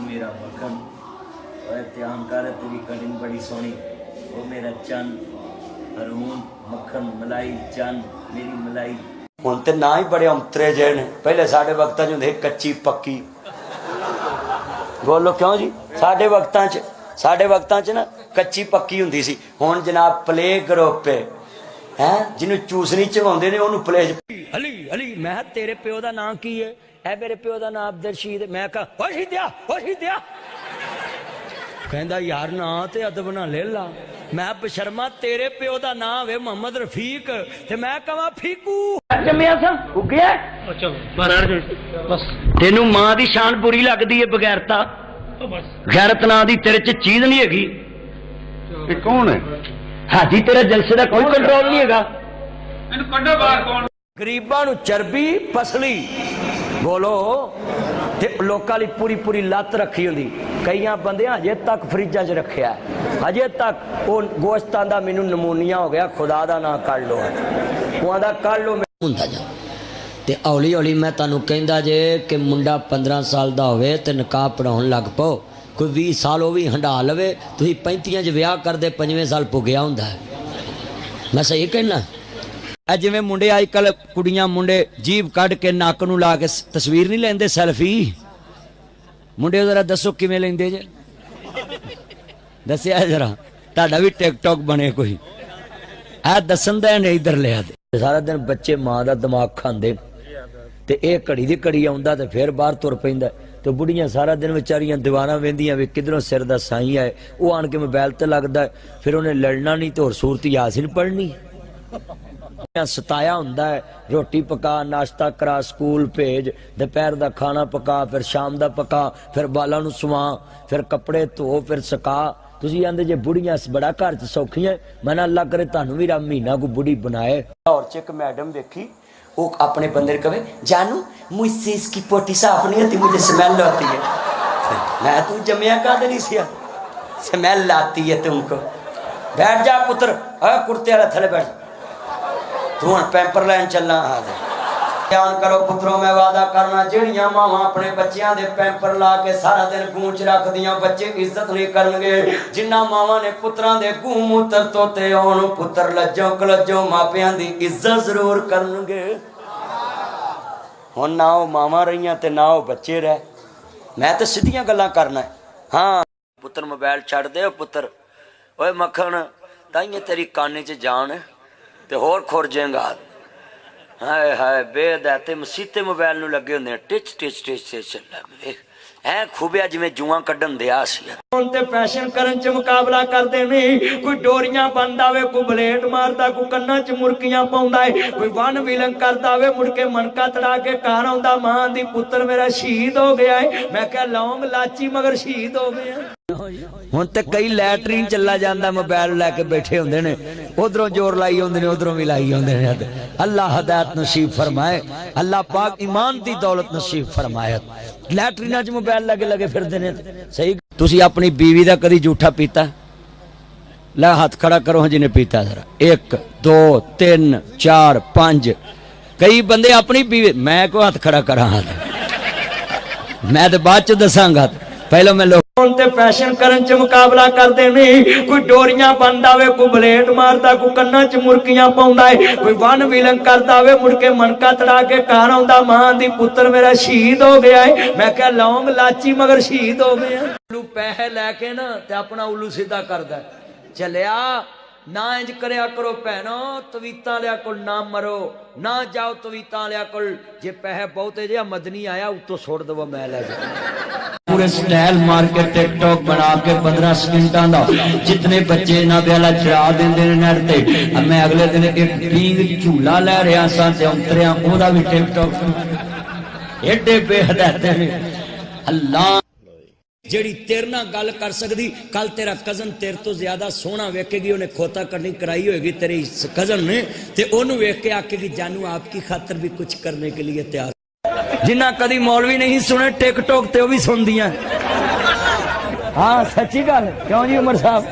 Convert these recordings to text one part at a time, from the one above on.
मेरा मक्खन और ध्यान कर तेरी कटिंग बड़ी सोहनी ओ मेरा चन हरून मक्खन मलाई चन मेरी मलाई हुण ते ना ही बड़े अंतरे जे ने पहले साडे वक्तां च हुंदे कच्ची पक्की बोलो क्यों जी साडे वक्तां च ना कच्ची पक्की हुंदी सी हुण जनाब प्ले ग्रुप है जिन्हों चूसनी चवाउंदे ने ओनू प्ले अली अली मैं तेरे प्यो दा नाम की है मेरे प्यो दा नाम अब्दुल रशीद मैं कहा ओ शीदिया कहंदा यार ना ते अदब ना ले ला मैं बशर्मा तेरे प्यो दा नाम है मोहम्मद रफीक ते मैं कहां फीकू जम्मिया सा उगया चलो बस तेनू मां दी शान बुरी लगदी है बगैरता गैरत ना दी तेरे च चीज नहीं हैगी ये कौन है हाजी तेरा जलसे का कोई कंट्रोल नहीं है गरीबां नूं चरबी पसली बोलो ते लोकां लई पूरी पूरी लत रखी हुंदी कई बंदे हजे तक फ्रिजां च रखिया हजे तक वो गोश्तां दा मैनूं नमूनिया हो गया खुदा दा नाम कढ़ लो उहां कढ़ लो हुंदा जा ते हौली हौली मैं तुहानूं कहंदा जे कि मुंडा 15 साल दा होवे ते निकाह पढ़ाउण लग पओ कोई 20 साल वो भी हंडा लवे तुसीं 35 च विआह करदे 5वें साल पुगया हुंदा है मैं सही कहना जिवें मुंडे अजकल कुड़ियां मुंडे जीभ कढ़ के नक नूं ला के तस्वीर नहीं लैंदे सैल्फी मुंडे जरा दसो किवें लैंदे जे दसिया जरा तुहाडा भी टिकटॉक बने कोई ऐ दसन दा नहीं इधर लिया दे सारा दिन बच्चे मां दा दिमाग खांदे ते ये घड़ी दी घड़ी आउंदा ते फिर बाहर तुर पैंदा तो बुढ़ियां सारा दिन बेचारियां दीवाना वेंदियां वे किधरों सिर दा साई आए वो आन के मोबाइल ते लगदा है फिर उन्हें लड़ना नहीं तो होर सूरत यासीन पढ़नी सताया हुंदा है रोटी पका नाश्ता करा स्कूल भेज दोपहर दा खाना पका फिर शाम दा पका फिर बालां नूं सुवा फिर कपड़े धो फिर सुका तुसीं आंदे जे बुढ़ियां बड़ा घर च सौखियां मैं अल्लाह करे तुहानूं भी रब महीना को बुढ़ी बनाए लाहौर च एक मैडम देखी वो अपने बंदे कहे जानू मुझसे इसकी पोटी साफ नहीं होती मुझे स्मेल आती है मैं तू जमिया का नहीं सिया स्मेल आती है तुमको बैठ जा पुत्र कुर्ते वाला थले बैठ तू हम पैंपर लैन चलना ध्यान करो पुत्रों मैं वादा करना जेड़ियां मावां अपने बच्चों के पैंपर ला के सारा दिन गूंच रख दियां बच्चे इज्जत नहीं करनगे जिन्ना मावां ने पुत्रां दे गूं मूत्र तोते होण पुत्र लज्जो कलज्जो मापियां दी इज्जत जरूर करनगे हुण ना वो मावां रहियां ते ना वो बच्चे रह मैं तो सीधियां गल्लां करना हाँ पुत्र मोबाइल छड्ड दे पुत्र ओए मक्खन ताइए तेरी काने च जान ते होर खुर जाएगा हाय हाय बेद है ते मसीते मोबाइल नूं लगे हुंदे टिच टिच टिच टिच चल ऐ खूबिया जिवें जुआं कड्ढन दिया सी हुण ते फैशन करन च मुकाबला करदे ने कोई डोरियां बनदा वे कोई ब्लेड मारदा कोई कन्नां च मुरकियां पाउंदा है कोई वन विलन करदा वे मुड़ के मनका तड़ा के घर आउंदा मां दी पुत्र मेरा शहीद हो गया है मैं कहा लौंग लाची मगर शहीद हो गया हुण ते कई लैटरीन चला जांदा मोबाइल लैके बैठे हुंदे ने उधरों जोर लाई आउंदे ने उधरों भी लाई आउंदे ने अल्लाह हदायत नसीब फरमाए अल्लाह पाक ईमान दी दौलत नसीब फरमाए लैटरीना च मोबाइल लगे लगे फिरदे ने सही तुसी अपनी बीवी दा कदी झूठा पीता ला हाथ खड़ा करो जिन्हें पीता जरा 1 2 3 4 5 कई बंदे अपनी बीवी मैं को हाथ खड़ा करा मैं तो बाद च दसांगा पहले मैं लोग फैशन करन च मुकाबला करते ने कोई डोरियां बनदा वे कोई ब्लेड मारदा कोई कन्नां च मुरकियां पाउंदा है कोई वन विलन करदा वे मुड़ के मनका तड़ा के घर आउंदा मां दी पुत्र मेरा शहीद हो गया है मैं कहा लौंग लाची मगर शहीद हो गया पैसे लैके ना ते अपना उल्लू सीधा करदा चलिया ना इंज करया करो भैनो तवीता लिया कोल ना मरो ना जाओ तवीता लिया कोल जे पैसे बहुते जे मदनी आया उतो छोड़ दो मैं ले जा पूरे स्टाइल मार के टिकटॉक बना के 15 सेकंडां दा जितने बच्चे ना बेला चढ़ा देंदे ने नेट ते मैं अगले दिन एक टींग झूला ले रहा सा ते उतरिया ओदा भी टिकटॉक एडे बेहदाते ने अल्लाह जेड़ी तेरे नाल गल कर सकदी कल तेरा कजन तेरे तो ज्यादा सोहना वेखेगी उन्हें खोता करनी कराई होगी तेरी कजन ने ते ओनू वेख के आकेगी जानू आपकी खातर भी कुछ करने के लिए तैयार जिन्ना कदी मौलवी नहीं सुने टिकटॉक ते भी सुन दिया हाँ सच्ची गल क्यों जी उमर साहब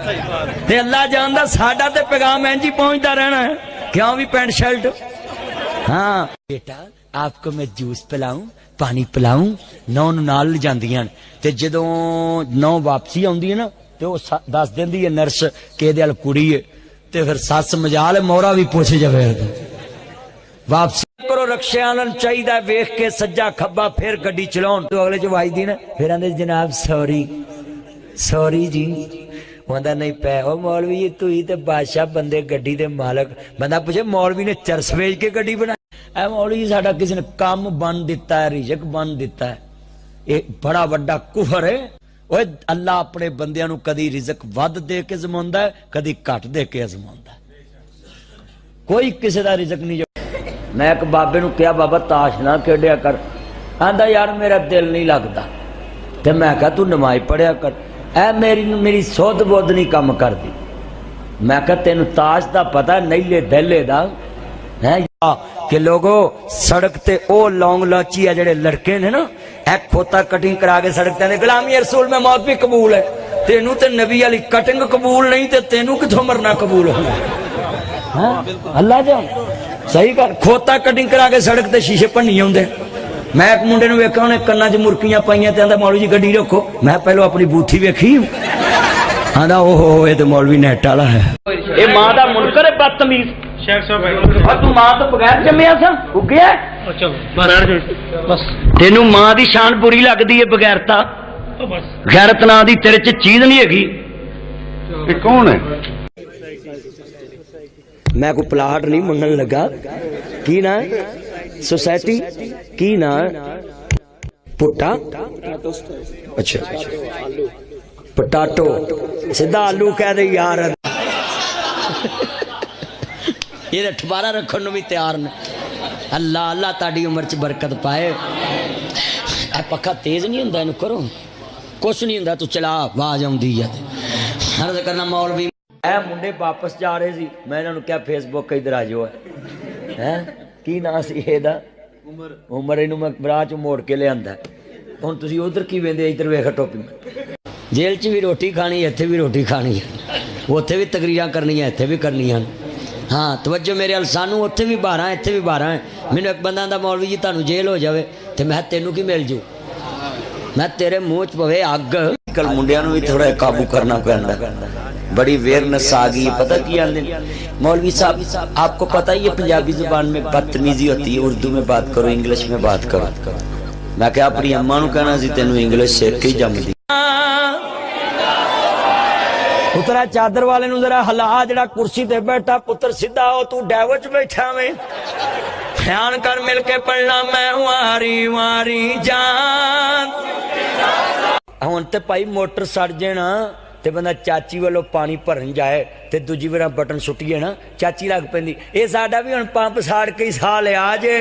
ते अल्लाह जानदा साडा ते पैगाम इंज ही पहुंचदा रहना है क्यों भी पैंट शर्ट हाँ बेटा आपको मैं जूस पिलाऊं पानी पिलाऊं नौ नाल ले जांदियां ते जदों नौ वापसी आउंदी है ना ते वो दस देंदी है नर्स कि इहदे अल कुड़ी है ते फिर सस मजाल मोहरा भी पुछ जावे वापसी करो रक्षा चाहिए वेख के सज्जा खब्बा फिर गड्डी चलाउण तो अगले च वाजदी ना फिर आंदे जनाब सॉरी सॉरी जी कहता नहीं पै ओ मौलवी जी तू ही ते बादशाह बंदे गड्डी दे मालक बंदा पूछे मौलवी ने चरस वेच के गड्डी बनाई ऐ मौलवी जी साडा किसी ने काम बन दिता है रिजक बन दिता है ये बड़ा वड्डा कुफर है ओए अल्लाह अपने बंदियां नू कदी रिजक वध दे के जमाउंदा है कदी घट दे के अजमाउंदा है कोई किसी दा रिजक नहीं मैं एक बाबे नू कहा बाबा ताश ना खेडिया कर आंदा यार मेरा दिल नहीं लगता ते मैं कहा तू नमाज पढ़िया कर ऐ मेरी सुध बुध नहीं कम करती मैं कहा तेन ताश का पता नीले दहले दा है कि लोगो सड़क ते ओ लौंग लाची है जेडे लड़के ने ना ए खोता कटिंग करा के सड़क ते गुलामी रसूल में मौत भी कबूल है तेनू ते नबी वाली कटिंग कबूल नहीं ते तेनू किथों मरना कबूल होना अल्लाह जान सही कर खोता कटिंग करा के सड़क ते शीशे भन्नी आउंदे मैं एक मुंडे नूं वेखा उन्हें कन्नां च मुरकियां पाइयां ते आंदा मौलवी जी गड्डी रखो मैं पहले अपनी बूथी वेखी आंदा ओहो ये तो मौलवी नेट वाला है ये मां दा मुनकर है बदतमीज शेख साहब और तू मां तो बगैर जम्मिया सा उगया बस तेनू मां दी शान बुरी लगदी है बगैरता गैरत नां दी तेरे च चीज नहीं हैगी ये कौन है मैं कोई प्लाट नहीं मंगन लगा की ना सोसाइटी की ना पुट्टा अच्छा पटाटो सीधा आलू कह दे यार ये ठबारा रखने भी तैयार ने अल्लाह अल्लाह ताड़ी उम्र च बरकत पाए ए पक्का तेज नहीं हुंदा इनू करो कुछ नहीं हुंदा तू चला आवाज आउंदी है अर्ज करना मौलवी ए मुंडे वापस जा रहे सी मैं इन्हां नू क्या फेसबुक इधर आ जाओ है की ना सी एदा उमर इनू मैं बराह चों मोड़ के लिआंदा हुण तुसीं उधर की वेंदे इधर वेख टोपी जेल च भी रोटी खानी इत्थे भी रोटी खानी है उत्थे भी तकरीरां करनियां इत्थे भी करनियां हाँ तवज्जो मेरे अल सानू उत्थे भी 12 इत्थे भी 12 है मैनू एक बंदा आंदा मौलवी जी तुहानू जेल हो जावे ते मैं तेनू की मिल जू मैं तेरे मुंह च पवे अग कल मुंडियां नू भी थोड़ा काबू करना पैंदा बड़ी वेयरनेस आ गई पता की आंदे मौलवी साहब आपको पता ही है पंजाबी जुबान में बदतमीजी होती है उर्दू में बात करो इंग्लिश में बात करो मैं क्या अपनी अम्मा नू कहना सी तेनू इंग्लिश सीख के ही जमदी पुत्रा चादर वाले नू जरा हला जड़ा कुर्सी ते बैठा पुत्र सीधा हो तू डैव च बैठा वे ध्यान कर मिल के पढ़ना मैं वारी वारी जान हुण ते भाई मोटर सड़ जाना ते बंदा चाची वालों पानी भरन जाए ते दूजी बार बटन सुटिए ना चाची लग पैंदी ये साडा भी हुण पंप साड़ के ही साह लिया जे